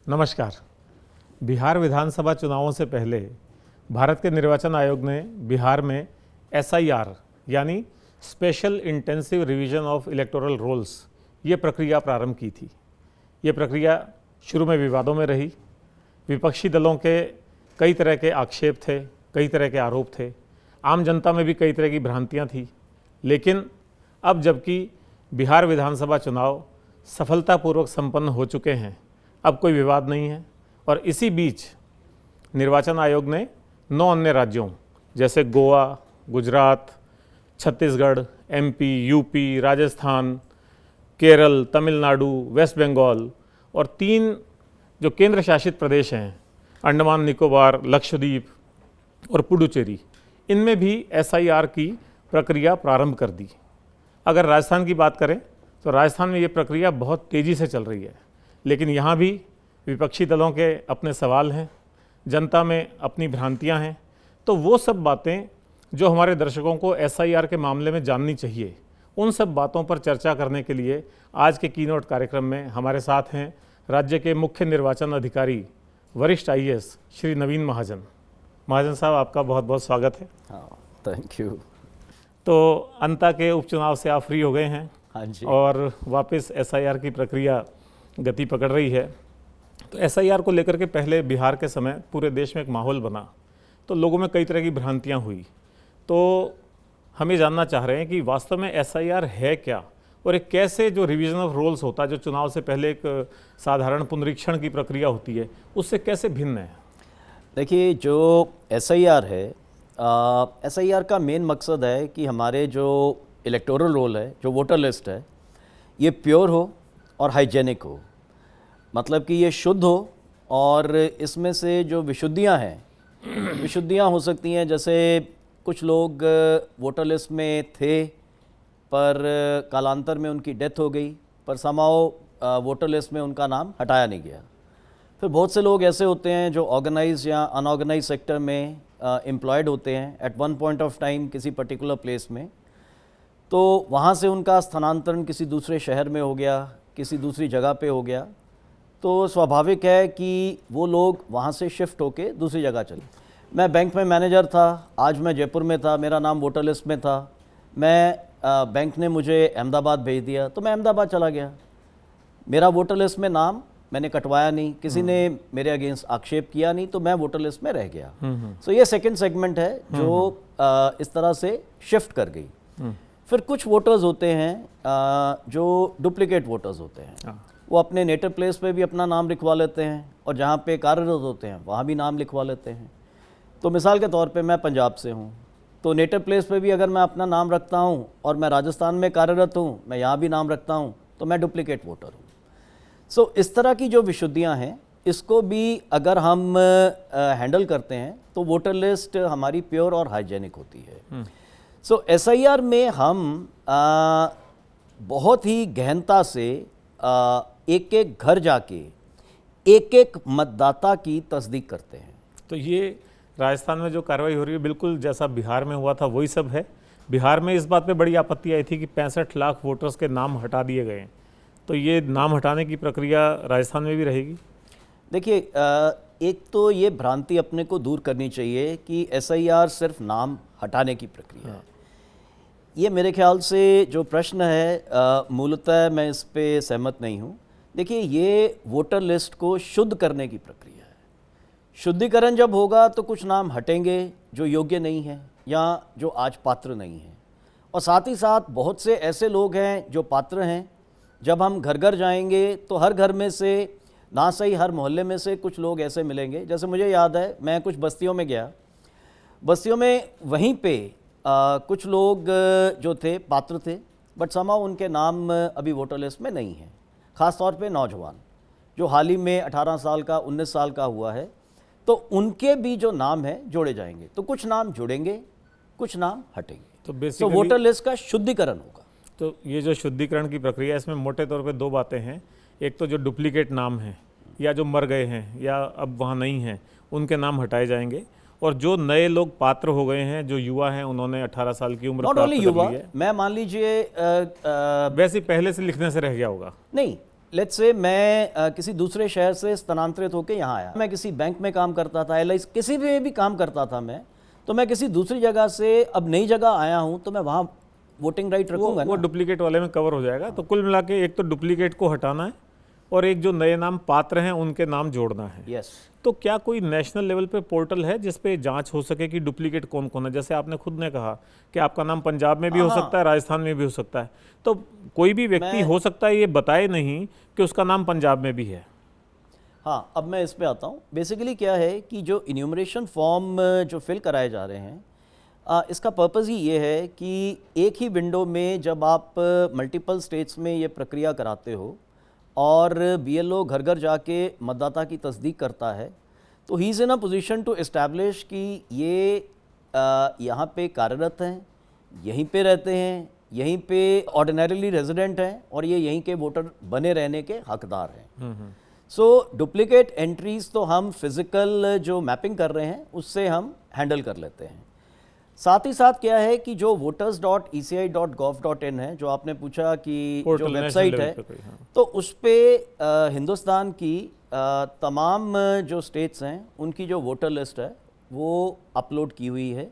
नमस्कार। बिहार विधानसभा चुनावों से पहले भारत के निर्वाचन आयोग ने बिहार में SIR यानी special intensive revision of electoral rolls ये प्रक्रिया प्रारंभ की थी। ये प्रक्रिया शुरू में विवादों में रही। विपक्षी दलों के कई तरह के आक्षेप थे, कई तरह के आरोप थे, आम जनता में भी कई तरह की भ्रांतियां थी। लेकिन अब जबकि बिहार विधानसभा चुनाव सफलतापूर्वक संपन्न हो चुके हैं, अब कोई विवाद नहीं है। और इसी बीच निर्वाचन आयोग ने 9 अन्य राज्यों जैसे Goa, Gujarat, Chhattisgarh, MP, UP, Rajasthan, Kerala, Tamil Nadu, west Bengal और 3 जो केंद्र शासित प्रदेश हैं, अंडमान निकोबार, लक्षद्वीप और पुडुचेरी, इनमें भी SIR की प्रक्रिया प्रारंभ कर दी। अगर राजस्थान की बात करें तो राजस्थान में ये प्रक्रिया बहुत तेज़ी से चल रही है, लेकिन यहाँ भी विपक्षी दलों के अपने सवाल हैं, जनता में अपनी भ्रांतियाँ हैं। तो वो सब बातें जो हमारे दर्शकों को SIR के मामले में जाननी चाहिए, उन सब बातों पर चर्चा करने के लिए आज के कीनोट कार्यक्रम में हमारे साथ हैं राज्य के मुख्य निर्वाचन अधिकारी वरिष्ठ IAS श्री नवीन महाजन। महाजन साहब, आपका बहुत बहुत स्वागत है। हाँ, थैंक यू। तो अंता के उपचुनाव से आप फ्री हो गए हैं। हाँ जी। और वापस SIR की प्रक्रिया गति पकड़ रही है। तो SIR को लेकर के पहले बिहार के समय पूरे देश में एक माहौल बना, तो लोगों में कई तरह की भ्रांतियां हुई। तो हम ये जानना चाह रहे हैं कि वास्तव में SIR है क्या, और एक कैसे जो रिवीजन ऑफ रोल्स होता है, जो चुनाव से पहले एक साधारण पुनरीक्षण की प्रक्रिया होती है, उससे कैसे भिन्न है? देखिए, जो SIR है, SIR का मेन मकसद है कि हमारे जो इलेक्टोरल रोल है, जो वोटर लिस्ट है, ये प्योर हो और हाइजेनिक हो। मतलब कि ये शुद्ध हो और इसमें से जो विशुद्धियां हैं, विशुद्धियां हो सकती हैं, जैसे कुछ लोग वोटर लिस्ट में थे पर कालांतर में उनकी डेथ हो गई, पर समाओ वोटर लिस्ट में उनका नाम हटाया नहीं गया। फिर बहुत से लोग ऐसे होते हैं जो ऑर्गेनाइज या अनऑर्गेनाइज सेक्टर में एम्प्लॉयड होते हैं at one point of time किसी पर्टिकुलर प्लेस में, तो वहाँ से उनका स्थानांतरण किसी दूसरे शहर में हो गया, किसी दूसरी जगह पे हो गया, तो स्वाभाविक है कि वो लोग वहाँ से शिफ्ट होके दूसरी जगह चले। मैं बैंक में मैनेजर था, आज मैं जयपुर में था, मेरा नाम वोटर लिस्ट में था, मैं बैंक ने मुझे अहमदाबाद भेज दिया तो मैं अहमदाबाद चला गया। मेरा वोटर लिस्ट में नाम मैंने कटवाया नहीं, किसी ने मेरे अगेंस्ट आक्षेप किया नहीं, तो मैं वोटर लिस्ट में रह गया। सो ये सेकंड सेगमेंट है जो इस तरह से शिफ्ट कर गई। फिर कुछ वोटर्स होते हैं जो डुप्लीकेट वोटर्स होते हैं, वो अपने नेटिव प्लेस पे भी अपना नाम लिखवा लेते हैं और जहाँ पे कार्यरत होते हैं वहाँ भी नाम लिखवा लेते हैं। तो मिसाल के तौर पे मैं पंजाब से हूँ, तो नेटिव प्लेस पे भी अगर मैं अपना नाम रखता हूँ और मैं राजस्थान में कार्यरत हूँ, मैं यहाँ भी नाम रखता हूँ, तो मैं डुप्लीकेट वोटर हूँ। सो इस तरह की जो विशुद्धियाँ हैं, इसको भी अगर हम हैंडल करते हैं तो वोटर लिस्ट हमारी प्योर और हाइजेनिक होती है। सो SIR में हम बहुत ही गहनता से एक एक घर जाके एक एक मतदाता की तस्दीक करते हैं। तो ये राजस्थान में जो कार्रवाई हो रही है, बिल्कुल जैसा बिहार में हुआ था वही सब है। बिहार में इस बात पे बड़ी आपत्ति आई थी कि 65 लाख वोटर्स के नाम हटा दिए गए हैं। तो ये नाम हटाने की प्रक्रिया राजस्थान में भी रहेगी? देखिए, एक तो ये भ्रांति अपने को दूर करनी चाहिए कि SIR सिर्फ नाम हटाने की प्रक्रिया है। ये मेरे ख्याल से जो प्रश्न है, मूलतः मैं इस पे सहमत नहीं हूँ। देखिए, ये वोटर लिस्ट को शुद्ध करने की प्रक्रिया है। शुद्धिकरण जब होगा तो कुछ नाम हटेंगे जो योग्य नहीं हैं या जो आज पात्र नहीं हैं, और साथ ही साथ बहुत से ऐसे लोग हैं जो पात्र हैं। जब हम घर घर जाएंगे तो हर घर में से, ना सही हर मोहल्ले में से कुछ लोग ऐसे मिलेंगे। जैसे मुझे याद है, मैं कुछ बस्तियों में गया, बस्तियों में वहीं पे कुछ लोग जो थे पात्र थे, बट समाओ उनके नाम अभी वोटर लिस्ट में नहीं है। ख़ास तौर पे नौजवान जो हाल ही में 18 साल का, 19 साल का हुआ है, तो उनके भी जो नाम है जोड़े जाएंगे। तो कुछ नाम जुड़ेंगे, कुछ नाम हटेंगे। तो वोटर लिस्ट का शुद्धिकरण होगा। तो ये जो शुद्धिकरण की प्रक्रिया है, इसमें मोटे तौर पे 2 बातें हैं। एक तो जो डुप्लीकेट नाम हैं या जो मर गए हैं या अब वहाँ नहीं हैं, उनके नाम हटाए जाएंगे, और जो नए लोग पात्र हो गए हैं, जो युवा हैं, उन्होंने 18 साल की उम्र प्राप्त कर ली है। मैं मान लीजिए वैसे पहले से लिखने से रह गया होगा। नहीं, लेट्स से मैं किसी दूसरे शहर से स्थानांतरित होकर यहाँ आया, मैं किसी बैंक में काम करता था, LIC किसी भी काम करता था मैं, तो मैं किसी दूसरी जगह से अब नई जगह आया हूँ तो मैं वहाँ वोटिंग राइट रखूंगा वो ना। डुप्लीकेट वाले में कवर हो जाएगा। तो कुल मिला के एक तो डुप्लीकेट को हटाना है और एक जो नए नाम पात्र हैं उनके नाम जोड़ना है। यस। तो क्या कोई नेशनल लेवल पे पोर्टल है जिस पे जांच हो सके कि डुप्लीकेट कौन कौन है? जैसे आपने खुद ने कहा कि आपका नाम पंजाब में भी हो सकता है, राजस्थान में भी हो सकता है, तो कोई भी व्यक्ति हो सकता है ये बताए नहीं कि उसका नाम पंजाब में भी है। हाँ, अब मैं इस पे आता हूँ। बेसिकली क्या है कि जो इन्यूमरेशन फॉर्म जो फिल कराए जा रहे हैं, इसका पर्पज़ ही ये है कि एक ही विंडो में जब आप मल्टीपल स्टेट्स में ये प्रक्रिया कराते हो और BLO घर घर जाके मतदाता की तस्दीक करता है, तो he is in a position to establish कि ये यहाँ पे कार्यरत हैं, यहीं पे रहते हैं, यहीं पे ऑर्डिनरीली रेजिडेंट हैं और ये यहीं के वोटर बने रहने के हकदार हैं। सो डुप्लीकेट एंट्रीज़ तो हम फिज़िकल जो मैपिंग कर रहे हैं उससे हम हैंडल कर लेते हैं। साथ ही साथ क्या है कि जो voters.eci.gov.in है, जो आपने पूछा कि जो वेबसाइट है, तो उस पर हिंदुस्तान की तमाम जो स्टेट्स हैं उनकी जो वोटर लिस्ट है वो अपलोड की हुई है।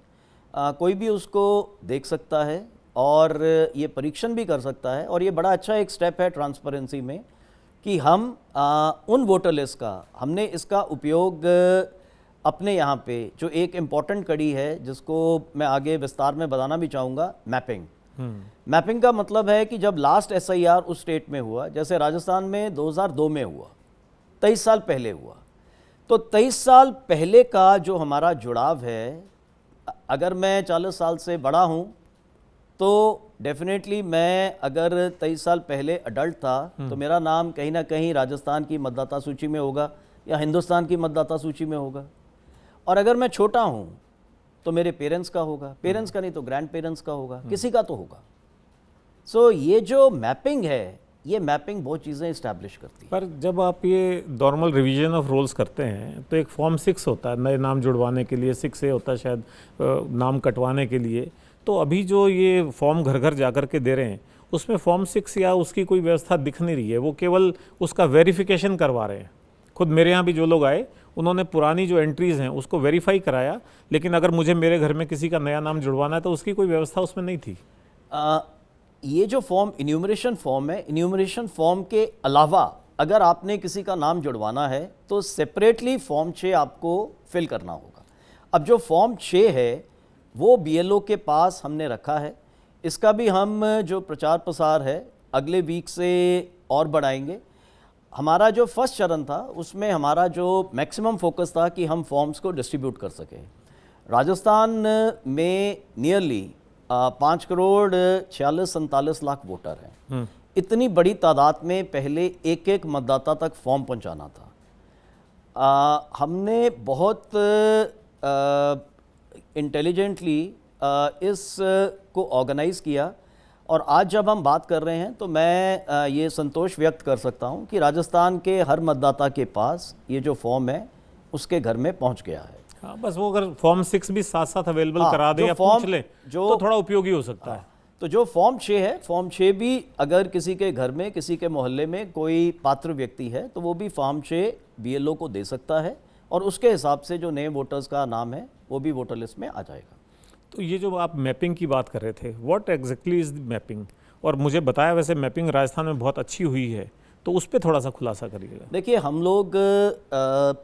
कोई भी उसको देख सकता है और ये परीक्षण भी कर सकता है। और ये बड़ा अच्छा एक स्टेप है ट्रांसपेरेंसी में कि हम उन वोटर लिस्ट का हमने इसका उपयोग अपने यहाँ पे जो एक इम्पॉर्टेंट कड़ी है जिसको मैं आगे विस्तार में बताना भी चाहूँगा, मैपिंग। मैपिंग का मतलब है कि जब लास्ट SIR उस स्टेट में हुआ, जैसे राजस्थान में 2002 में हुआ, 23 साल पहले हुआ, तो 23 साल पहले का जो हमारा जुड़ाव है, अगर मैं 40 साल से बड़ा हूँ तो डेफिनेटली मैं अगर 23 साल पहले अडल्ट था तो मेरा नाम कहीं ना कहीं राजस्थान की मतदाता सूची में होगा या हिंदुस्तान की मतदाता सूची में होगा। और अगर मैं छोटा हूँ तो मेरे पेरेंट्स का होगा, पेरेंट्स का नहीं तो ग्रैंड पेरेंट्स का होगा, किसी का तो होगा। सो ये जो मैपिंग है, ये मैपिंग बहुत चीज़ें इस्टेब्लिश करती है। पर जब आप ये नॉर्मल रिवीजन ऑफ रोल्स करते हैं तो एक फॉर्म 6 होता है नए नाम जुड़वाने के लिए, 6A होता है शायद नाम कटवाने के लिए। तो अभी जो ये फॉर्म घर घर जा कर के दे रहे हैं उसमें फॉर्म 6 या उसकी कोई व्यवस्था दिख नहीं रही है, वो केवल उसका वेरिफिकेशन करवा रहे हैं। खुद मेरे यहाँ भी जो लोग आए उन्होंने पुरानी जो एंट्रीज़ हैं उसको वेरीफाई कराया, लेकिन अगर मुझे मेरे घर में किसी का नया नाम जुड़वाना है तो उसकी कोई व्यवस्था उसमें नहीं थी। ये जो फॉर्म इन्यूमरेशन फॉर्म है, इन्यूमरेशन फॉर्म के अलावा अगर आपने किसी का नाम जुड़वाना है तो सेपरेटली फॉर्म 6 आपको फिल करना होगा। अब जो फॉर्म 6 है वो BLO के पास हमने रखा है। इसका भी हम जो प्रचार प्रसार है अगले वीक से और बढ़ाएंगे। हमारा जो फर्स्ट चरण था उसमें हमारा जो मैक्सिमम फोकस था कि हम फॉर्म्स को डिस्ट्रीब्यूट कर सकें। राजस्थान में नियरली 5,46,47,00,000 वोटर हैं। इतनी बड़ी तादाद में पहले एक एक मतदाता तक फॉर्म पहुंचाना था। हमने बहुत इंटेलिजेंटली इस को ऑर्गेनाइज़ किया और आज जब हम बात कर रहे हैं तो मैं ये संतोष व्यक्त कर सकता हूं कि राजस्थान के हर मतदाता के पास ये जो फॉर्म है उसके घर में पहुंच गया है। हाँ, बस वो अगर फॉर्म 6 भी साथ साथ अवेलेबल करा दे या पूछ ले तो थोड़ा उपयोगी हो सकता है। तो जो फॉर्म 6 है, फॉर्म 6 भी अगर किसी के घर में किसी के मोहल्ले में कोई पात्र व्यक्ति है तो वो भी फॉर्म 6 BLO को दे सकता है और उसके हिसाब से जो नए वोटर्स का नाम है वो भी वोटर लिस्ट में आ जाएगा। तो ये जो आप मैपिंग की बात कर रहे थे, व्हाट एग्जैक्टली इज मैपिंग? और मुझे बताया वैसे मैपिंग राजस्थान में बहुत अच्छी हुई है, तो उस पर थोड़ा सा खुलासा करिएगा। देखिए, हम लोग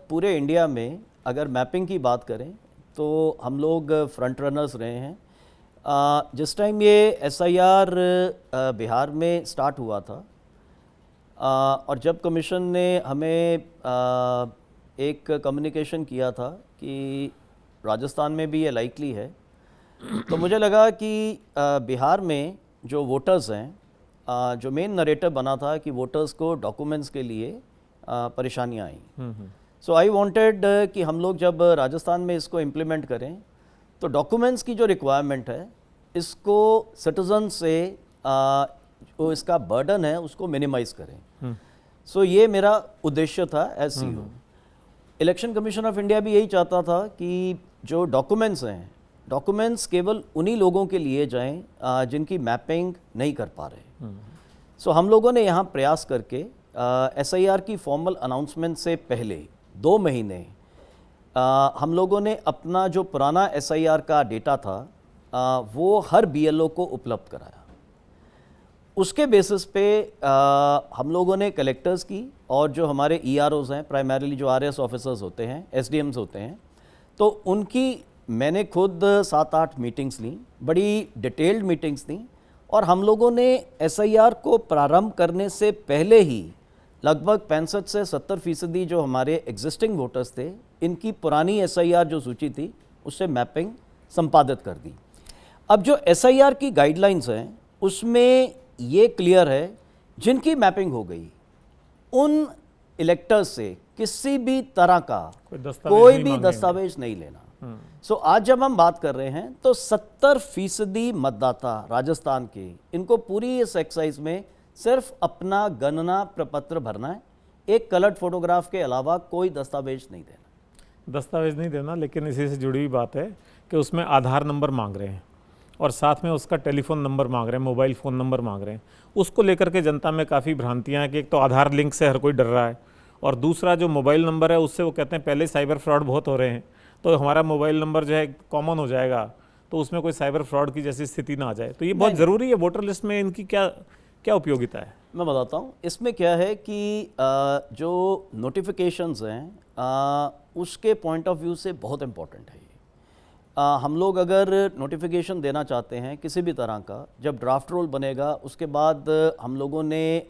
पूरे इंडिया में अगर मैपिंग की बात करें तो हम लोग फ्रंट रनर्स रहे हैं। जिस टाइम ये SIR बिहार में स्टार्ट हुआ था और जब कमीशन ने हमें एक कम्युनिकेशन किया था कि राजस्थान में भी ये लाइकली है, तो मुझे लगा कि बिहार में जो वोटर्स हैं, जो मेन नरेटिव बना था कि वोटर्स को डॉक्यूमेंट्स के लिए परेशानियाँ आई। सो आई वांटेड कि हम लोग जब राजस्थान में इसको इम्प्लीमेंट करें तो डॉक्यूमेंट्स की जो रिक्वायरमेंट है इसको सिटीजन से जो इसका बर्डन है उसको मिनिमाइज़ करें। सो ये मेरा उद्देश्य था as CEO। Election commission of India भी यही चाहता था कि जो डॉक्यूमेंट्स हैं, डॉक्यूमेंट्स केवल उन्हीं लोगों के लिए जाएं जिनकी मैपिंग नहीं कर पा रहे। सो हम लोगों ने यहाँ प्रयास करके SIR की फॉर्मल अनाउंसमेंट से पहले 2 महीने हम लोगों ने अपना जो पुराना SIR का डेटा था वो हर BLO को उपलब्ध कराया। उसके बेसिस पे हम लोगों ने कलेक्टर्स की और जो हमारे EROs हैं, प्राइमरीली जो RS ऑफिसर्स होते हैं, SDMs होते हैं, तो उनकी मैंने खुद 7-8 मीटिंग्स ली, बड़ी डिटेल्ड मीटिंग्स ली, और हम लोगों ने SIR को प्रारंभ करने से पहले ही लगभग 65 से 70% जो हमारे एग्जिस्टिंग वोटर्स थे, इनकी पुरानी SIR जो सूची थी उससे मैपिंग संपादित कर दी। अब जो SIR की गाइडलाइंस हैं उसमें ये क्लियर है, जिनकी मैपिंग हो गई उन इलेक्टर्स से किसी भी तरह का कोई भी दस्तावेज नहीं लेना। सो आज जब हम बात कर रहे हैं तो 70% मतदाता राजस्थान के, इनको पूरी इस एक्सरसाइज में सिर्फ अपना गणना प्रपत्र भरना है, एक कलर्ड फोटोग्राफ के अलावा कोई दस्तावेज नहीं देना। दस्तावेज नहीं देना, लेकिन इसी से जुड़ी हुई बात है कि उसमें आधार नंबर मांग रहे हैं और साथ में उसका टेलीफोन नंबर मांग रहे हैं, मोबाइल फ़ोन नंबर मांग रहे हैं। उसको लेकर के जनता में काफ़ी भ्रांतियाँ हैं कि एक तो आधार लिंक से हर कोई डर रहा है, और दूसरा जो मोबाइल नंबर है उससे वो कहते हैं पहले साइबर फ्रॉड बहुत हो रहे हैं, तो हमारा मोबाइल नंबर जो है कॉमन हो जाएगा, तो उसमें कोई साइबर फ्रॉड की जैसी स्थिति ना आ जाए। तो ये बहुत ज़रूरी है। वोटर लिस्ट में इनकी क्या क्या उपयोगिता है? मैं बताता हूँ। इसमें क्या है कि जो नोटिफिकेशंस हैं उसके पॉइंट ऑफ व्यू से बहुत इम्पॉर्टेंट है ये। हम लोग अगर नोटिफिकेशन देना चाहते हैं किसी भी तरह का, जब ड्राफ्ट रोल बनेगा उसके बाद हम लोगों ने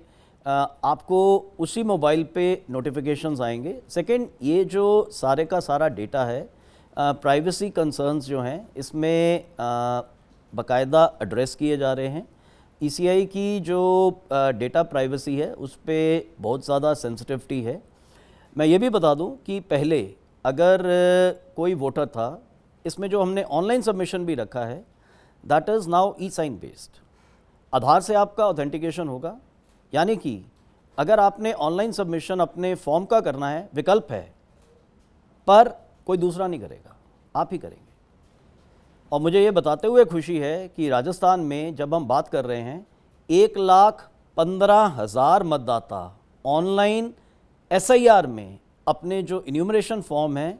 आपको उसी मोबाइल पे नोटिफिकेशंस आएंगे। सेकंड, ये जो सारे का सारा डेटा है, प्राइवेसी कंसर्न्स जो हैं इसमें बाकायदा एड्रेस किए जा रहे हैं। ECI की जो डेटा प्राइवेसी है उस पर बहुत ज़्यादा सेंसिटिविटी है। मैं ये भी बता दूं कि पहले अगर कोई वोटर था, इसमें जो हमने ऑनलाइन सबमिशन भी रखा है, दैट इज़ नाउ e-साइन बेस्ड। आधार से आपका ऑथेंटिकेशन होगा, यानी कि अगर आपने ऑनलाइन सबमिशन अपने फॉर्म का करना है, विकल्प है, पर कोई दूसरा नहीं करेगा, आप ही करेंगे। और मुझे ये बताते हुए खुशी है कि राजस्थान में जब हम बात कर रहे हैं 1,15,000 मतदाता ऑनलाइन SIR में अपने जो इन्यूमरेशन फॉर्म है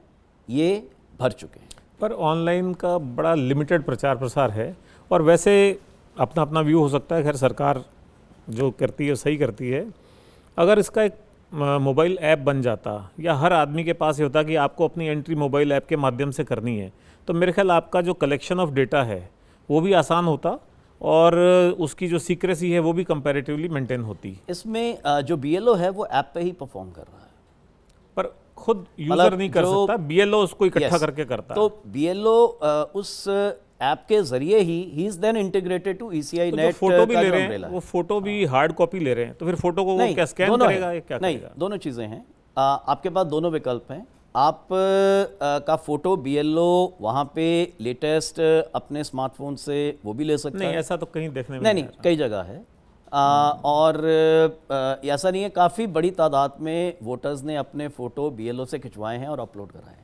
ये भर चुके हैं। पर ऑनलाइन का बड़ा लिमिटेड प्रचार प्रसार है, और वैसे अपना अपना व्यू हो सकता है। खैर, सरकार जो करती है सही करती है। अगर इसका एक मोबाइल ऐप बन जाता, या हर आदमी के पास ये होता कि आपको अपनी एंट्री मोबाइल ऐप के माध्यम से करनी है, तो मेरे ख्याल आपका जो कलेक्शन ऑफ डेटा है वो भी आसान होता, और उसकी जो सीक्रेसी है वो भी कंपैरेटिवली मेंटेन होती। इसमें जो BLO है वो ऐप पे ही परफॉर्म कर रहा है, पर खुद यूज़र नहीं कर सकता, BLO उसको इकट्ठा करके करता है। तो BLO उस ऐप के जरिए ही is then integrated to ECI तो नेट। फोटो भी ले रहे हैं, वो फोटो भी हार्ड कॉपी ले रहे हैं, तो फिर फोटो को वो क्या स्कैन करेगा, क्या नहीं करेगा? दोनों चीज़ें हैं। आपके पास दोनों विकल्प हैं। आप का फोटो BLO वहाँ पे लेटेस्ट अपने स्मार्टफोन से वो भी ले सकते हैं। नहीं, ऐसा तो कहीं देखने में नहीं, कई जगह है। और ऐसा नहीं है, काफ़ी बड़ी तादाद में वोटर्स ने अपने फ़ोटो BLO से खिंचवाए हैं और अपलोड कराए हैं।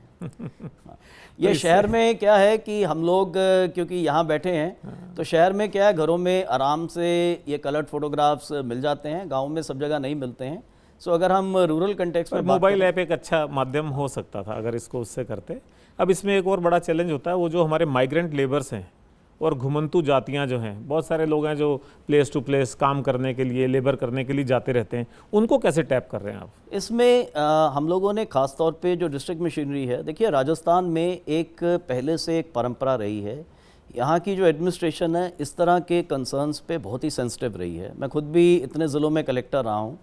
ये शहर में क्या है कि हम लोग क्योंकि यहाँ बैठे हैं, तो शहर में क्या है, घरों में आराम से ये कलर्ड फोटोग्राफ्स मिल जाते हैं, गाँव में सब जगह नहीं मिलते हैं। सो अगर हम रूरल कंटेक्स्ट में मोबाइल ऐप एक अच्छा माध्यम हो सकता था अगर इसको उससे करते। अब इसमें एक और बड़ा चैलेंज होता है, वो जो हमारे माइग्रेंट लेबर्स हैं और घुमंतु जातियां जो हैं, बहुत सारे लोग हैं जो प्लेस टू प्लेस काम करने के लिए, लेबर करने के लिए जाते रहते हैं, उनको कैसे टैप कर रहे हैं आप? इसमें हम लोगों ने ख़ास तौर पे जो डिस्ट्रिक्ट मशीनरी है, देखिए राजस्थान में एक पहले से एक परंपरा रही है, यहाँ की जो एडमिनिस्ट्रेशन है इस तरह के कंसर्न्स पे बहुत ही सेंसिटिव रही है। मैं खुद भी इतने ज़िलों में कलेक्टर रहा हूँ।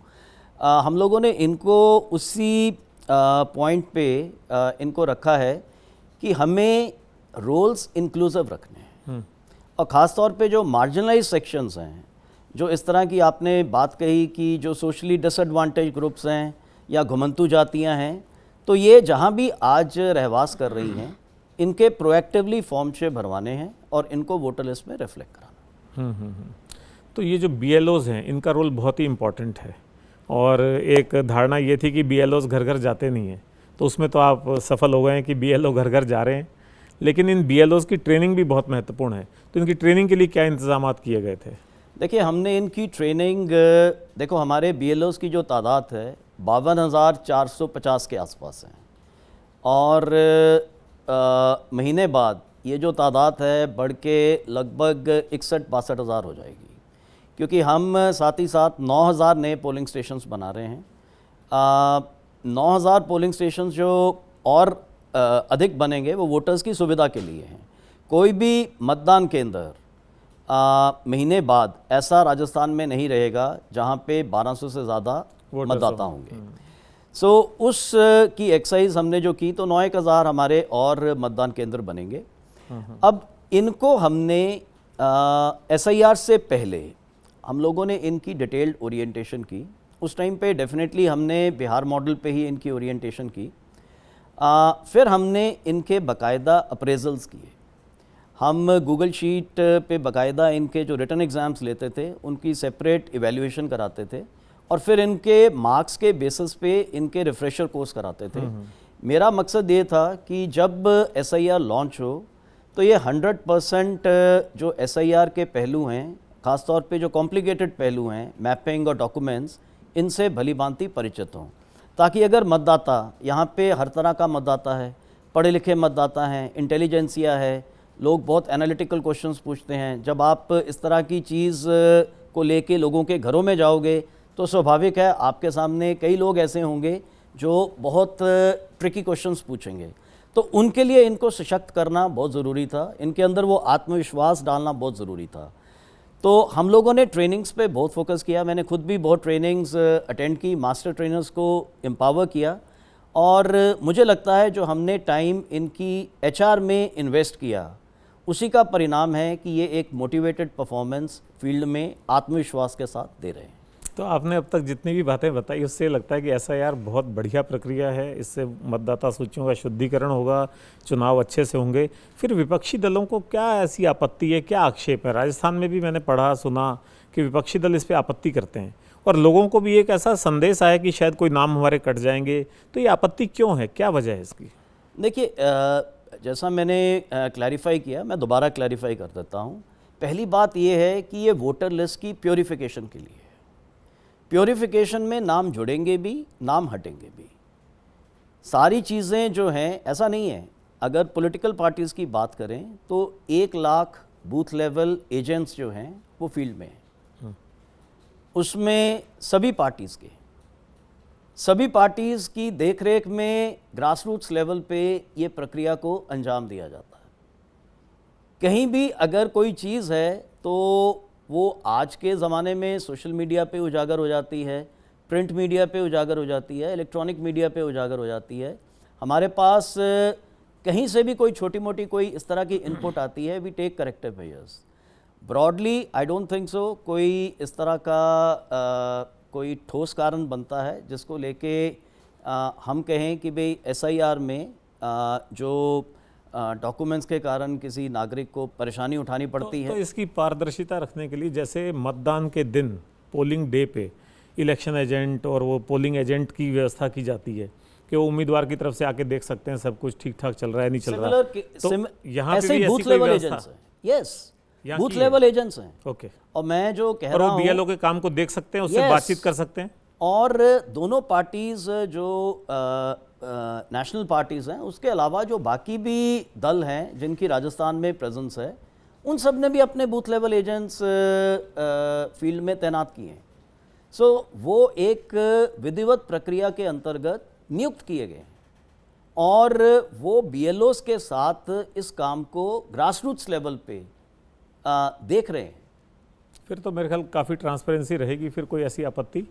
हम लोगों ने इनको उसी पॉइंट पे इनको रखा है कि हमें रोल्स इंक्लूसिव रखने हैं, और ख़ास तौर पे जो मार्जिनलाइज सेक्शंस हैं, जो इस तरह की आपने बात कही कि जो सोशली डिसएडवांटेज ग्रुप्स हैं या घुमंतु जातियां हैं, तो ये जहां भी आज रहवास कर रही हैं, इनके प्रोएक्टिवली फॉर्म से भरवाने हैं और इनको वोटर लिस्ट में रिफ्लेक्ट कराना। तो ये जो BLOs हैं, इनका रोल बहुत ही इम्पॉर्टेंट है, और एक धारणा ये थी कि BLOs घर घर जाते नहीं हैं, तो उसमें तो आप सफल हो गए हैं कि BLO घर घर जा रहे हैं। लेकिन इन BLOs की ट्रेनिंग भी बहुत महत्वपूर्ण है, तो इनकी ट्रेनिंग के लिए क्या इंतजाम किए गए थे? देखिए, हमने इनकी ट्रेनिंग, देखो हमारे BLOs की जो तादाद है 52,450 के आसपास है, और महीने बाद ये जो तादाद है बढ़ के लगभग 61-62 हज़ार हो जाएगी, क्योंकि हम साथ ही साथ 9,000 नए पोलिंग स्टेशंस बना रहे हैं। 9,000 पोलिंग स्टेशंस जो और अधिक बनेंगे वो वोटर्स की सुविधा के लिए हैं। कोई भी मतदान केंद्र महीने बाद ऐसा राजस्थान में नहीं रहेगा जहां पे 1200 से ज़्यादा मतदाता होंगे। सो उस की एक्सरसाइज हमने जो की, तो 9,000 हमारे और मतदान केंद्र बनेंगे। अब इनको हमने SIR से पहले हम लोगों ने इनकी डिटेल्ड ओरिएंटेशन की। उस टाइम पे डेफिनेटली हमने बिहार मॉडल पे ही इनकी ओरिएंटेशन की। फिर हमने इनके बाकायदा अप्रेजल्स किए। हम गूगल शीट पे बाकायदा इनके जो रिटन एग्ज़ाम्स लेते थे उनकी सेपरेट इवैल्यूएशन कराते थे, और फिर इनके मार्क्स के बेसिस पे इनके रिफ्रेशर कोर्स कराते थे। मेरा मकसद ये था कि जब SIR लॉन्च हो तो ये 100% जो SIR के पहलू हैं, ख़ासतौर पे जो कॉम्प्लिकेटेड पहलू हैं, मैपिंग और डॉक्यूमेंट्स, इनसे भली भांति परिचित हों, ताकि अगर मतदाता, यहाँ पे हर तरह का मतदाता है, पढ़े लिखे मतदाता हैं, इंटेलिजेंसिया है, लोग बहुत एनालिटिकल क्वेश्चंस पूछते हैं। जब आप इस तरह की चीज़ को लेके लोगों के घरों में जाओगे तो स्वाभाविक है आपके सामने कई लोग ऐसे होंगे जो बहुत ट्रिकी क्वेश्चंस पूछेंगे। तो उनके लिए इनको सशक्त करना बहुत ज़रूरी था, इनके अंदर वो आत्मविश्वास डालना बहुत ज़रूरी था। तो हम लोगों ने ट्रेनिंग्स पे बहुत फोकस किया। मैंने खुद भी बहुत ट्रेनिंग्स अटेंड की, मास्टर ट्रेनर्स को एम्पावर किया, और मुझे लगता है जो हमने टाइम इनकी HR में इन्वेस्ट किया उसी का परिणाम है कि ये एक मोटिवेटेड परफॉर्मेंस फील्ड में आत्मविश्वास के साथ दे रहे हैं। तो आपने अब तक जितनी भी बातें बताई उससे लगता है कि SIR बहुत बढ़िया प्रक्रिया है। इससे मतदाता सूचियों का शुद्धिकरण होगा, चुनाव अच्छे से होंगे। फिर विपक्षी दलों को क्या ऐसी आपत्ति है, क्या आक्षेप है? राजस्थान में भी मैंने पढ़ा सुना कि विपक्षी दल इस पर आपत्ति करते हैं, और लोगों को भी एक ऐसा संदेश आया कि शायद कोई नाम हमारे कट जाएंगे। तो ये आपत्ति क्यों है, क्या वजह है इसकी? देखिए, जैसा मैंने क्लैरिफाई किया, मैं दोबारा क्लैरिफाई कर देता हूँ। पहली बात ये है कि ये वोटर लिस्ट की प्योरीफिकेशन के लिए है। प्योरीफिकेशन में नाम जुड़ेंगे भी, नाम हटेंगे भी। सारी चीज़ें जो हैं, ऐसा नहीं है, अगर पॉलिटिकल पार्टीज़ की बात करें तो 1 लाख बूथ लेवल एजेंट्स जो हैं वो फील्ड में हैं। उसमें सभी पार्टीज़ की देखरेख में ग्रास रूट्स लेवल पे ये प्रक्रिया को अंजाम दिया जाता है। कहीं भी अगर कोई चीज़ है तो वो आज के ज़माने में सोशल मीडिया पे उजागर हो जाती है, प्रिंट मीडिया पे उजागर हो जाती है, इलेक्ट्रॉनिक मीडिया पे उजागर हो जाती है। हमारे पास कहीं से भी कोई छोटी मोटी कोई इस तरह की इनपुट आती है, we take corrective measures. Broadly I don't think so कोई इस तरह का कोई ठोस कारण बनता है जिसको लेके हम कहें कि भाई SIR में जो डॉक्यूमेंट्स के कारण किसी नागरिक को परेशानी उठानी पड़ती है। तो इसकी पारदर्शिता रखने के लिए जैसे मतदान के दिन पोलिंग डे पे इलेक्शन एजेंट और वो पोलिंग एजेंट की व्यवस्था की जाती है कि वो उम्मीदवार की तरफ से आके देख सकते हैं सब कुछ ठीक ठाक चल रहा है नहीं चल रहा। तो यहाँ पे भी ऐसी कोई व्यवस्था? यस, बूथ लेवल एजेंट्स हैं। ओके। और मैं जो कह रहा हूँ, BLO के काम को देख सकते हैं, उससे बातचीत कर सकते हैं। और दोनों पार्टीज़ जो नेशनल पार्टीज़ हैं, उसके अलावा जो बाकी भी दल हैं जिनकी राजस्थान में प्रेजेंस है, उन सब ने भी अपने बूथ लेवल एजेंट्स फील्ड में तैनात किए हैं। सो वो एक विधिवत प्रक्रिया के अंतर्गत नियुक्त किए गए हैं, और वो BLOs के साथ इस काम को ग्रास रूट्स लेवल पे देख रहे हैं। फिर तो मेरे ख्याल काफ़ी ट्रांसपेरेंसी रहेगी, फिर कोई ऐसी आपत्ति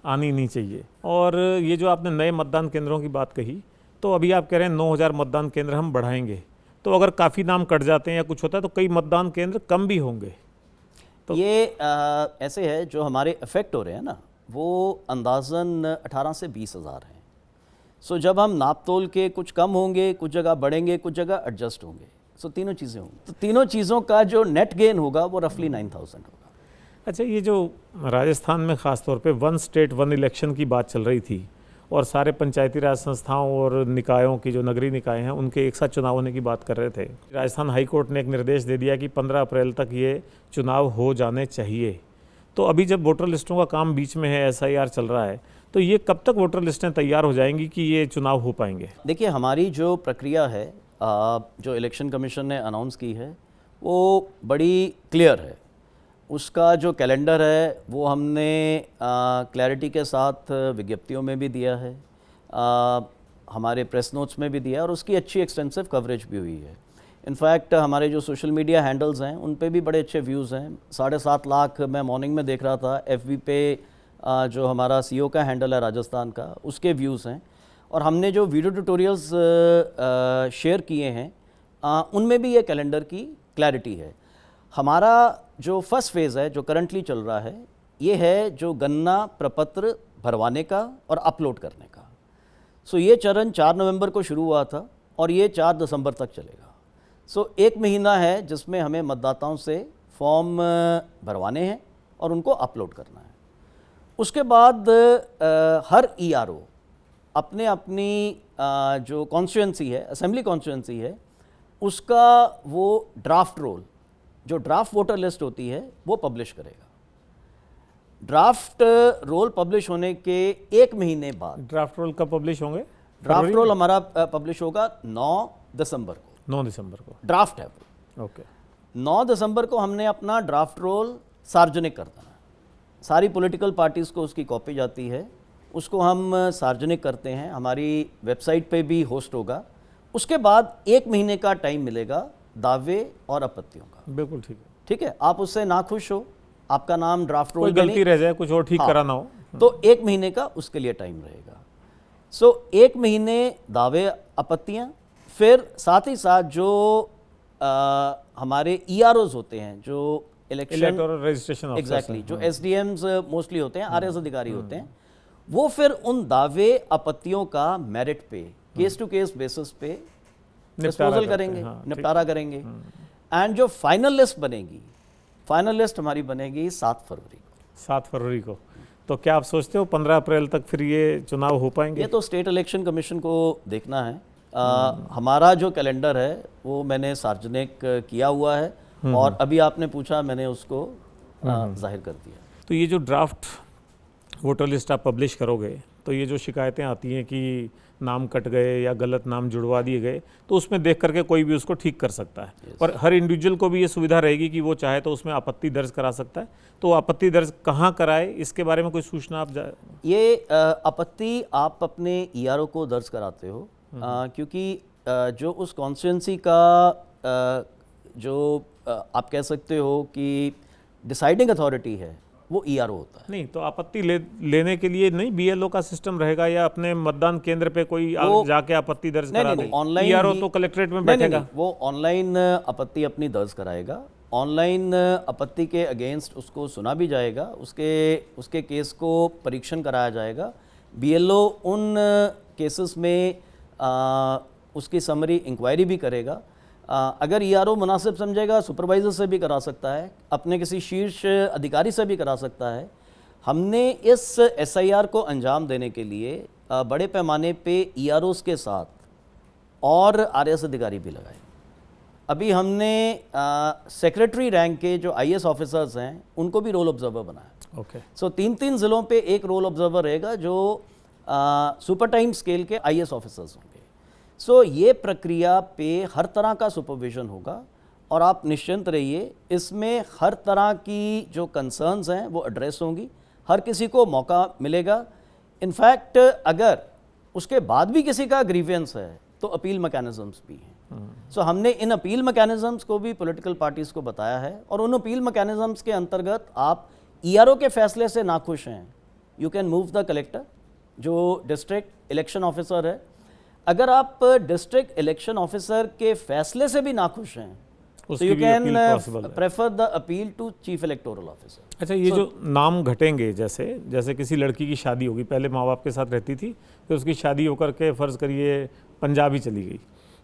आनी नहीं चाहिए। और ये जो आपने नए मतदान केंद्रों की बात कही, तो अभी आप कह रहे हैं 9,000 मतदान केंद्र हम बढ़ाएंगे, तो अगर काफ़ी नाम कट जाते हैं या कुछ होता है तो कई मतदान केंद्र कम भी होंगे। तो ये ऐसे है, जो हमारे अफेक्ट हो रहे हैं ना, वो अंदाज़न 18 से 20 हज़ार हैं। सो जब हम नाप तोल के कुछ कम होंगे, कुछ जगह बढ़ेंगे, कुछ जगह एडजस्ट होंगे, सो तीनों चीज़ें होंगी, तो तीनों चीज़ों का जो नेट गेन होगा वो रफली 9,000 होगा। अच्छा, ये जो राजस्थान में ख़ास तौर पे 1 स्टेट 1 इलेक्शन की बात चल रही थी, और सारे पंचायती राज संस्थाओं और निकायों की जो नगरीय निकाय हैं उनके एक साथ चुनाव होने की बात कर रहे थे। राजस्थान हाई कोर्ट ने एक निर्देश दे दिया कि 15 अप्रैल तक ये चुनाव हो जाने चाहिए। तो अभी जब वोटर लिस्टों का काम बीच में है, SIR चल रहा है, तो ये कब तक वोटर लिस्टें तैयार हो जाएंगी कि ये चुनाव हो पाएंगे? देखिए, हमारी जो प्रक्रिया है, जो इलेक्शन कमीशन ने अनाउंस की है, वो बड़ी क्लियर है। उसका जो कैलेंडर है वो हमने क्लैरिटी के साथ विज्ञप्तियों में भी दिया है, हमारे प्रेस नोट्स में भी दिया है, और उसकी अच्छी एक्सटेंसिव कवरेज भी हुई है। इनफैक्ट हमारे जो सोशल मीडिया हैंडल्स हैं उन पे भी बड़े अच्छे व्यूज़ हैं। 7.5 लाख मैं मॉर्निंग में देख रहा था। FB पे जो हमारा CEO का हैंडल है राजस्थान का, उसके व्यूज़ हैं। और हमने जो वीडियो ट्यूटोरियल्स शेयर किए हैं उनमें भी ये कैलेंडर की क्लैरिटी है। हमारा जो फर्स्ट फेज़ है, जो करंटली चल रहा है, ये है जो गन्ना प्रपत्र भरवाने का और अपलोड करने का। सो ये चरण 4 नवंबर को शुरू हुआ था और ये 4 दिसंबर तक चलेगा। सो 1 महीना है जिसमें हमें मतदाताओं से फॉर्म भरवाने हैं और उनको अपलोड करना है। उसके बाद हर ERO अपने अपनी जो कॉन्स्टिट्यूंसी है, असेंबली कॉन्स्टिट्यूंसी है, उसका वो ड्राफ्ट रोल, जो ड्राफ्ट वोटर लिस्ट होती है, वो पब्लिश करेगा। ड्राफ्ट रोल पब्लिश होने के 1 महीने बाद ड्राफ्ट रोल कब पब्लिश होंगे? ड्राफ्ट रोल हमारा पब्लिश होगा 9 दिसंबर को। 9 दिसंबर को ड्राफ्ट है वो। ओके। 9 दिसंबर को हमने अपना ड्राफ्ट रोल सार्वजनिक कर देना है। सारी पॉलिटिकल पार्टीज़ को उसकी कॉपी जाती है, उसको हम सार्वजनिक करते हैं, हमारी वेबसाइट पे भी होस्ट होगा। उसके बाद 1 महीने का टाइम मिलेगा दावे और आपत्तियों का। बिल्कुल ठीक है। ठीक है, आप उससे नाखुश हो, आपका नाम ड्राफ्ट रोल कोई में गलती नहीं, रह जाए, कुछ और ठीक हाँ, कराना हो, तो 1 महीने का उसके लिए टाइम रहेगा। सो 1 महीने दावे आपत्तियां, फिर साथ ही साथ जो हमारे EROs होते हैं, जो इलेक्शन रजिस्ट्रेशन ऑफिसर्स एग्जैक्टली जो SDMs मोस्टली होते हैं, RS अधिकारी होते हैं, वो फिर उन दावे आपत्तियों का मेरिट पे, केस टू केस बेसिस पे डिस्पोजल करेंगे, निपटारा करेंगे। एंड जो फाइनल लिस्ट बनेगी, फाइनल लिस्ट हमारी बनेगी 7 फरवरी को। 7 फरवरी को। तो क्या आप सोचते हो 15 अप्रैल तक फिर ये चुनाव हो पाएंगे? ये तो स्टेट इलेक्शन कमीशन को देखना है। हमारा जो कैलेंडर है वो मैंने सार्वजनिक किया हुआ है, और अभी आपने पूछा, मैंने उसको जाहिर कर दिया। तो ये जो ड्राफ्ट वोटर लिस्ट आप पब्लिश करोगे, तो ये जो शिकायतें आती हैं कि नाम कट गए या गलत नाम जुड़वा दिए गए, तो उसमें देख करके कोई भी उसको ठीक कर सकता है। और हर इंडिविजुअल को भी ये सुविधा रहेगी कि वो चाहे तो उसमें आपत्ति दर्ज करा सकता है। तो आपत्ति दर्ज कहाँ कराए, इसके बारे में कोई सूचना आप ये आपत्ति आप अपने ERO को दर्ज कराते हो, क्योंकि जो उस कॉन्स्टिट्यूंसी का जो आप कह सकते हो कि डिसाइडिंग अथॉरिटी है, वो ERO होता है। नहीं, तो आपत्ति लेने के लिए नहीं BLO का सिस्टम रहेगा, या अपने मतदान केंद्र पे कोई जाके आपत्ति दर्ज करा दे? ऑनलाइन ERO तो कलेक्ट्रेट में बैठेगा। वो ऑनलाइन आपत्ति अपनी दर्ज कराएगा। ऑनलाइन आपत्ति के अगेंस्ट उसको सुना भी जाएगा, उसके केस को परीक्षण कराया जाएगा। BLO उन केसेस में उसकी समरी इंक्वायरी भी करेगा। अगर ERO मुनासिब समझेगा, सुपरवाइज़र से भी करा सकता है, अपने किसी शीर्ष अधिकारी से भी करा सकता है। हमने इस SIR को अंजाम देने के लिए बड़े पैमाने पे EROs के साथ और RS अधिकारी भी लगाए। अभी हमने सेक्रेटरी रैंक के जो IAS ऑफिसर्स हैं, उनको भी रोल ऑब्जर्वर बनाया। ओके। सो 3-3 ज़िलों पे एक रोल ऑब्जर्वर रहेगा, जो सुपर टाइम स्केल के IAS ऑफिसर्स होंगे। सो ये प्रक्रिया पे हर तरह का सुपरविजन होगा, और आप निश्चिंत रहिए, इसमें हर तरह की जो कंसर्न्स हैं वो एड्रेस होंगी, हर किसी को मौका मिलेगा। इनफैक्ट अगर उसके बाद भी किसी का ग्रीवेंस है तो अपील मैकेनिज्म्स भी हैं। सो हमने इन अपील मैकेनिज्म्स को भी पॉलिटिकल पार्टीज़ को बताया है, और उन अपील मैकेनिज्म्स के अंतर्गत आप ERO के फैसले से नाखुश हैं, you can move the collector, जो डिस्ट्रिक्ट इलेक्शन ऑफिसर है। अगर आप डिस्ट्रिक्ट इलेक्शन ऑफिसर के फैसले से भी नाखुश हैं, तो you can prefer the appeal to chief electoral officer. अच्छा, ये जो नाम घटेंगे, जैसे किसी लड़की की शादी होगी, पहले माँ बाप के साथ रहती थी, फिर उसकी शादी होकर के फ़र्ज़ करिए पंजाब ही चली गई,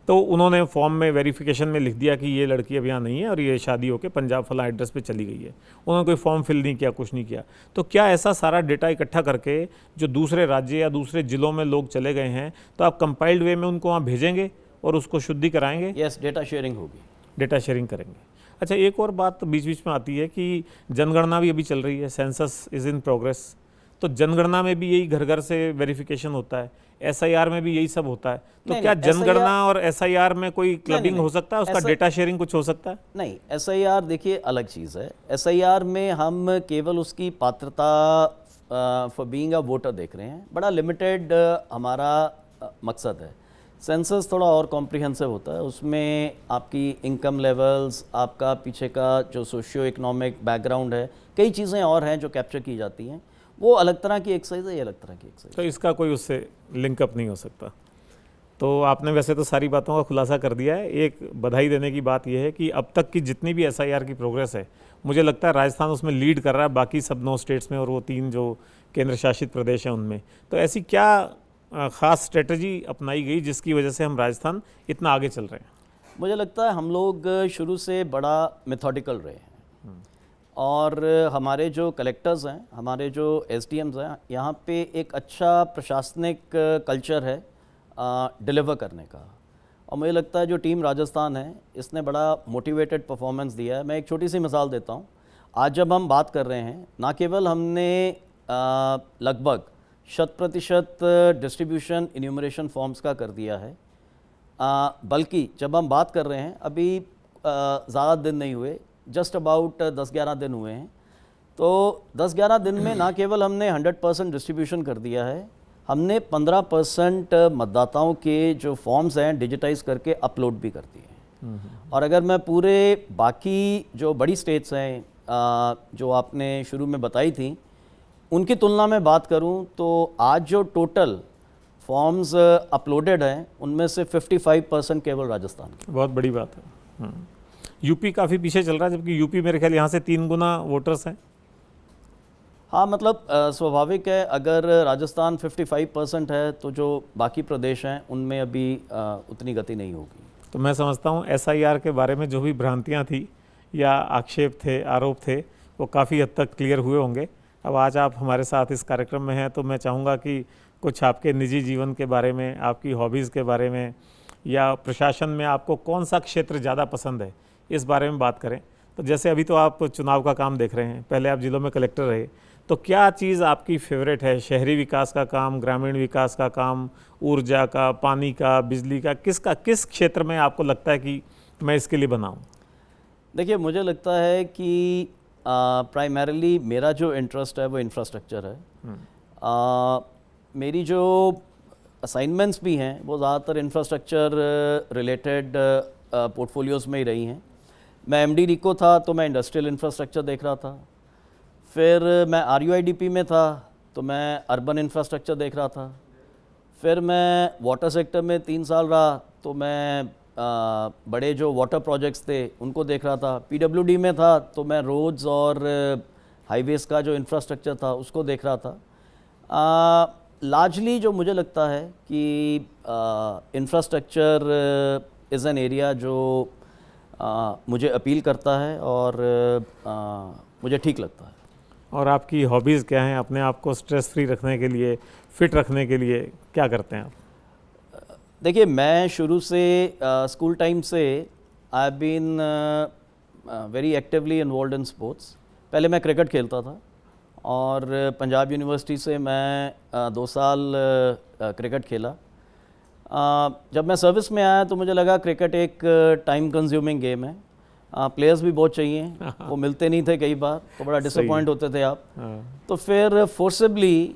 तो उन्होंने फॉर्म में वेरिफिकेशन में लिख दिया कि ये लड़की अब यहाँ नहीं है और ये शादी होकर पंजाब फला एड्रेस पे चली गई है। उन्होंने कोई फॉर्म फिल नहीं किया, कुछ नहीं किया। तो क्या ऐसा सारा डेटा इकट्ठा करके जो दूसरे राज्य या दूसरे ज़िलों में लोग चले गए हैं, तो आप कंपाइल्ड वे में उनको वहाँ भेजेंगे और उसको शुद्धि कराएंगे? यस, डेटा शेयरिंग होगी। डेटा शेयरिंग करेंगे। अच्छा, एक और बात बीच बीच में आती है कि जनगणना भी अभी चल रही है, सेंसस इज इन प्रोग्रेस, तो जनगणना में भी यही घर घर से वेरिफिकेशन होता है, एसआईआर में भी यही सब होता है, तो नहीं, क्या नहीं, जनगणना और एसआईआर में कोई क्लबिंग नहीं, हो सकता है, उसका ऐसा- डेटा शेयरिंग कुछ हो सकता है? नहीं, एसआईआर देखिए अलग चीज़ है। एसआईआर में हम केवल उसकी पात्रता फॉर बीइंग अ वोटर देख रहे हैं, बड़ा लिमिटेड हमारा मकसद है। सेंसस थोड़ा और कॉम्प्रिहेंसिव होता है, उसमें आपकी इनकम लेवल्स, आपका पीछे का जो सोशियो इकोनॉमिक बैकग्राउंड है, कई चीज़ें और हैं जो कैप्चर की जाती हैं। वो अलग तरह की एक्सरसाइज है, ये अलग तरह की एक्सरसाइज। तो इसका कोई उससे लिंकअप नहीं हो सकता। तो आपने वैसे तो सारी बातों का खुलासा कर दिया है। एक बधाई देने की बात यह है कि अब तक की जितनी भी एसआईआर की प्रोग्रेस है, मुझे लगता है राजस्थान उसमें लीड कर रहा है बाकी सब 9 स्टेट्स में और वो 3 जो केंद्र शासित प्रदेश हैं उनमें। तो ऐसी क्या ख़ास स्ट्रेटजी अपनाई गई जिसकी वजह से हम राजस्थान इतना आगे चल रहे हैं? मुझे लगता है हम लोग शुरू से बड़ा मेथोडिकल रहे हैं, और हमारे जो कलेक्टर्स हैं, हमारे जो एसडीएम्स हैं, यहाँ पे एक अच्छा प्रशासनिक कल्चर है डिलीवर करने का। और मुझे लगता है जो टीम राजस्थान है, इसने बड़ा मोटिवेटेड परफॉर्मेंस दिया है। मैं एक छोटी सी मिसाल देता हूँ। आज जब हम बात कर रहे हैं, ना केवल हमने लगभग 100% डिस्ट्रीब्यूशन इन्यूमरेशन फॉर्म्स का कर दिया है, बल्कि जब हम बात कर रहे हैं, अभी ज़्यादा दिन नहीं हुए, जस्ट अबाउट 10-11 दिन हुए हैं, तो 10-11 दिन में ना केवल हमने 100% डिस्ट्रीब्यूशन कर दिया है, हमने 15% मतदाताओं के जो फॉर्म्स हैं डिजिटाइज करके अपलोड भी कर दिए हैं। और अगर मैं पूरे बाकी जो बड़ी स्टेट्स हैं जो आपने शुरू में बताई थी, उनकी तुलना में बात करूं, तो आज जो टोटल फॉर्म्स अपलोडेड हैं, उनमें से 55% केवल राजस्थान के। बहुत बड़ी बात है। यूपी काफ़ी पीछे चल रहा है, जबकि यूपी मेरे ख्याल यहाँ से 3 गुना वोटर्स हैं। हाँ, मतलब स्वाभाविक है, अगर राजस्थान 55% है तो जो बाकी प्रदेश हैं उनमें अभी उतनी गति नहीं होगी। तो मैं समझता हूँ एसआईआर के बारे में जो भी भ्रांतियाँ थी या आक्षेप थे, आरोप थे, वो काफ़ी हद तक क्लियर हुए होंगे। अब आज आप हमारे साथ इस कार्यक्रम में हैं, तो मैं चाहूँगा कि कुछ आपके निजी जीवन के बारे में, आपकी हॉबीज़ के बारे में, या प्रशासन में आपको कौन सा क्षेत्र ज़्यादा पसंद है, इस बारे में बात करें। तो जैसे अभी तो आप चुनाव का काम देख रहे हैं, पहले आप जिलों में कलेक्टर रहे, तो क्या चीज़ आपकी फेवरेट है? शहरी विकास का काम, ग्रामीण विकास का काम, ऊर्जा का, पानी का, बिजली का, किस क्षेत्र में आपको लगता है कि मैं इसके लिए बनाऊँ? देखिए, मुझे लगता है कि प्राइमरीली मेरा जो इंटरेस्ट है वो इंफ्रास्ट्रक्चर है। मेरी जो असाइनमेंट्स भी हैं वो ज़्यादातर इंफ्रास्ट्रक्चर रिलेटेड पोर्टफोलियोज़ में ही रही हैं। मैं एमडी रिको था तो मैं इंडस्ट्रियल इंफ्रास्ट्रक्चर देख रहा था, फिर मैं आरयूआईडीपी में था तो मैं अर्बन इंफ्रास्ट्रक्चर देख रहा था, फिर मैं वाटर सेक्टर में 3 साल रहा तो मैं बड़े जो वाटर प्रोजेक्ट्स थे उनको देख रहा था। पीडब्ल्यूडी में था तो मैं रोड्स और हाईवेज़ का जो इंफ्रास्ट्रक्चर था उसको देख रहा था। लार्जली जो मुझे लगता है कि इंफ्रास्ट्रक्चर इज़ एन एरिया जो मुझे अपील करता है और मुझे ठीक लगता है। और आपकी हॉबीज़ क्या हैं? अपने आप को स्ट्रेस फ्री रखने के लिए, फिट रखने के लिए क्या करते हैं आप? देखिए, मैं शुरू से स्कूल टाइम से I been very actively involve in sports. पहले मैं क्रिकेट खेलता था और पंजाब यूनिवर्सिटी से मैं 2 साल क्रिकेट खेला। जब मैं सर्विस में आया तो मुझे लगा क्रिकेट एक टाइम कंज्यूमिंग गेम है, प्लेयर्स भी बहुत चाहिए, वो मिलते नहीं थे कई बार, तो बड़ा डिसअपॉइंट होते थे आप। तो फिर फोर्सिबली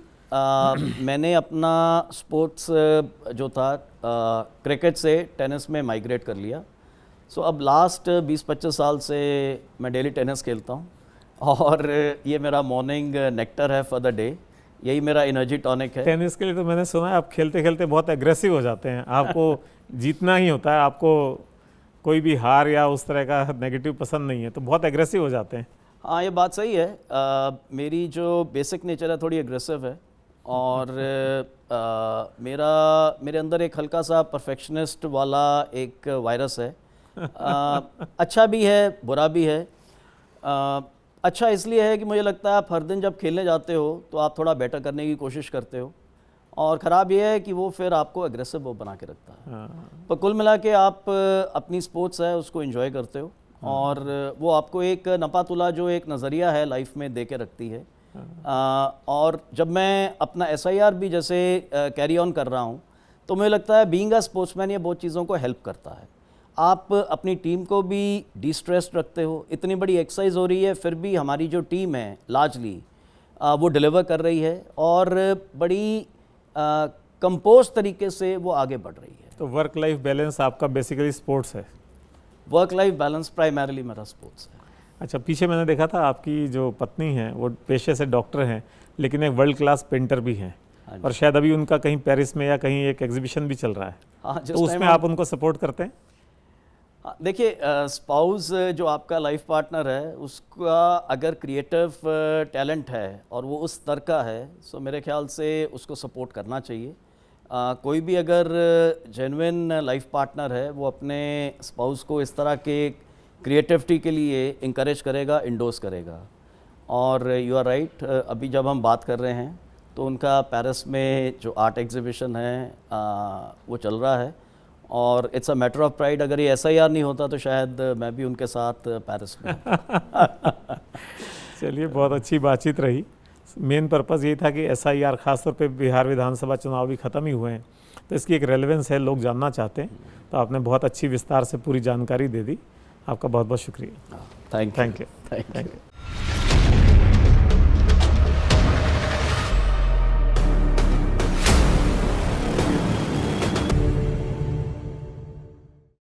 मैंने अपना स्पोर्ट्स जो था क्रिकेट से टेनिस में माइग्रेट कर लिया। सो अब लास्ट 20-25 साल से मैं डेली टेनिस खेलता हूँ और ये मेरा मॉर्निंग नेक्टर है फॉर द डे, यही मेरा एनर्जी टॉनिक है। टेनिस के लिए तो मैंने सुना है आप खेलते खेलते बहुत एग्रेसिव हो जाते हैं, आपको जीतना ही होता है, आपको कोई भी हार या उस तरह का नेगेटिव पसंद नहीं है, तो बहुत एग्रेसिव हो जाते हैं। हाँ, ये बात सही है। मेरी जो बेसिक नेचर है थोड़ी एग्रेसिव है और मेरे अंदर एक हल्का सा परफेक्शनिस्ट वाला एक वायरस है। अच्छा भी है, बुरा भी है। अच्छा इसलिए है कि मुझे लगता है आप हर दिन जब खेलने जाते हो तो आप थोड़ा बेटर करने की कोशिश करते हो, और ख़राब ये है कि वो फिर आपको एग्रेसिव वो बना के रखता है। पर कुल मिला के आप अपनी स्पोर्ट्स है उसको एंजॉय करते हो और वो आपको एक नपातुला जो एक नज़रिया है लाइफ में दे के रखती है। और जब मैं अपना SIR भी जैसे कैरी ऑन कर रहा हूँ तो मुझे लगता है बीइंग अ स्पोर्ट्समैन ये बहुत चीज़ों को हेल्प करता है। आप अपनी टीम को भी डिस्ट्रेस्ड रखते हो, इतनी बड़ी एक्सरसाइज हो रही है फिर भी हमारी जो टीम है लार्जली वो डिलीवर कर रही है और बड़ी कंपोज तरीके से वो आगे बढ़ रही है। तो वर्क लाइफ बैलेंस आपका बेसिकली स्पोर्ट्स है? वर्क लाइफ बैलेंस प्राइमरीली मेरा स्पोर्ट्स है। अच्छा, पीछे मैंने देखा था आपकी जो पत्नी है वो पेशे से डॉक्टर हैं लेकिन एक वर्ल्ड क्लास पेंटर भी हैं, और शायद अभी उनका कहीं पेरिस में या कहीं एक एग्जीबिशन भी चल रहा है। हाँ, तो उसमें आप उनको सपोर्ट करते हैं? देखिए, स्पाउस जो आपका लाइफ पार्टनर है उसका अगर क्रिएटिव टैलेंट है और वो उस स्तर का है सो मेरे ख्याल से उसको सपोर्ट करना चाहिए। कोई भी अगर जेन्युइन लाइफ पार्टनर है वो अपने स्पाउस को इस तरह के क्रिएटिविटी के लिए इंकरेज करेगा, इंडोर्स करेगा। और यू आर राइट, अभी जब हम बात कर रहे हैं तो उनका पेरिस में जो आर्ट एग्जीबिशन है वो चल रहा है और it's a matter of pride. अगर ये SIR नहीं होता तो शायद मैं भी उनके साथ पेरिस में चलिए, बहुत अच्छी बातचीत रही। मेन पर्पज़ ये था कि SIR खासतौर पे बिहार विधानसभा चुनाव भी ख़त्म ही हुए हैं तो इसकी एक रेलेवेंस है, लोग जानना चाहते हैं, तो आपने बहुत अच्छी विस्तार से पूरी जानकारी दे दी। आपका बहुत बहुत शुक्रिया। Thank you.